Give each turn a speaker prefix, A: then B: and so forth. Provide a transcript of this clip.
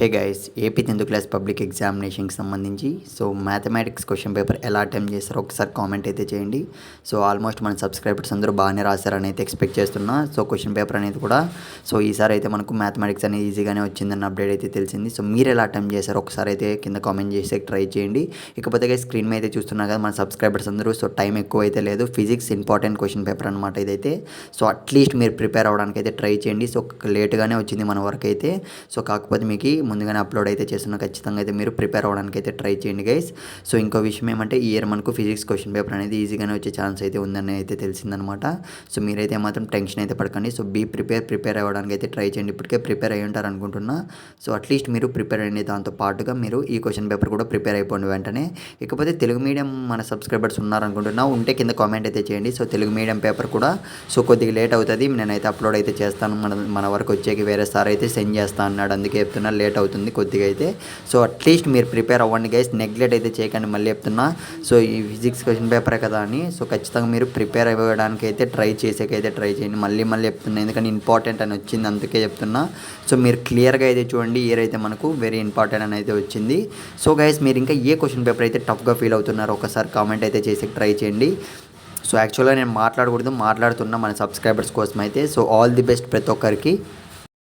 A: హే guys AP 10th class public ఎగ్జామినేషన్కి సంబంధించి mathematics question paper ఎలా అటెంప్ట్ చేస్తారో ఒకసారి కామెంట్ అయితే చేయండి. ఆల్మోస్ట్ మన సబ్స్క్రైబర్స్ అందరూ బాగానే రాశారని అయితే ఎక్స్పెక్ట్ చేస్తున్నా. క్వశ్చన్ పేపర్ అనేది కూడా ఈసారి అయితే మనకు మ్యాథమెటిక్స్ అనేది ఈజీగానే వచ్చిందన్న అప్డేట్ అయితే తెలిసింది. మీరు ఎలా అటెంప్ట్ చేశారో ఒకసారి అయితే కింద కామెంట్ చేసి ట్రై చేయండి. ఇకపోతే స్క్రీన్ మీద అయితే చూస్తున్నారు కదా మన సబ్స్క్రైబర్స్ అందరూ. టైం ఎక్కువ అయితే లేదు, ఫిజిక్స్ ఇంపార్టెంట్ క్వశ్చన్ పేపర్ అనమాట ఇదైతే. అట్లీస్ట్ మీరు ప్రిపేర్ అవ్వడానికి అయితే ట్రై చేయండి. లేట్గానే వచ్చింది మన వరకు అయితే. కాకపోతే మీకు ముందుగానే అప్లోడ్ అయితే చేస్తున్నా, ఖచ్చితంగా అయితే మీరు ప్రిపేర్ అవ్వడానికి అయితే ట్రై చేయండి గైస్. ఇంకో విషయం ఏమంటే ఈ ఇయర్ మనకు ఫిజిక్స్ క్వశ్చన్ పేపర్ అనేది ఈజీగానే వచ్చే ఛాన్స్ అయితే ఉందని అయితే తెలిసిందనమాట. మీరైతే మాత్రం టెన్షన్ అయితే పడకండి. ప్రిపేర్ అవ్వడానికి అయితే ట్రై చేయండి. ఇప్పటికే ప్రిపేర్ అయ్యి ఉంటారు అనుకుంటున్నా. అట్లీస్ట్ మీరు ప్రిపేర్ అయ్యండి. దాంతో పాటుగా మీరు ఈ క్వశ్చన్ పేపర్ కూడా ప్రిపేర్ అయిపోండి వెంటనే. ఇకపోతే తెలుగు మీడియం మన సబ్స్క్రైబర్స్ ఉన్నారనుకుంటున్నా, ఉంటే కింద కామెంట్ అయితే చేయండి. తెలుగు మీడియం పేపర్ కూడా కొద్దిగా లేట్ అవుతుంది. నేనైతే అప్లోడ్ అయితే చేస్తాను. మన వరకు వచ్చేకి వేరే సార్ అయితే సెండ్ చేస్తా అన్నాడు, అందుకే చెప్తున్నా లేట్ అవుతుంది కొద్దిగా అయితే. అట్లీస్ట్ మీరు ప్రిపేర్ అవ్వండి గైస్, నెగ్లెక్ట్ అయితే చేయకండి. మళ్ళీ చెప్తున్నా, ఈ ఫిజిక్స్ క్వశ్చన్ పేపరే కదా అని ఖచ్చితంగా మీరు ప్రిపేర్ అవ్వడానికి అయితే ట్రై చేయండి. మళ్ళీ చెప్తున్నా, ఎందుకంటే ఇంపార్టెంట్ అని వచ్చింది అందుకే చెప్తున్నా. మీరు క్లియర్గా అయితే చూడండి, ఇయర్ అయితే మనకు వెరీ ఇంపార్టెంట్ అని అయితే వచ్చింది. గైస్ మీరు ఇంకా ఏ క్వశ్చన్ పేపర్ అయితే టఫ్గా ఫీల్ అవుతున్నారో ఒకసారి కామెంట్ అయితే చేసి ట్రై చేయండి. యాక్చువల్గా నేను మాట్లాడుతున్నా మన సబ్స్క్రైబర్స్ కోసం అయితే. ఆల్ ది బెస్ట్ ప్రతి ఒక్కరికి.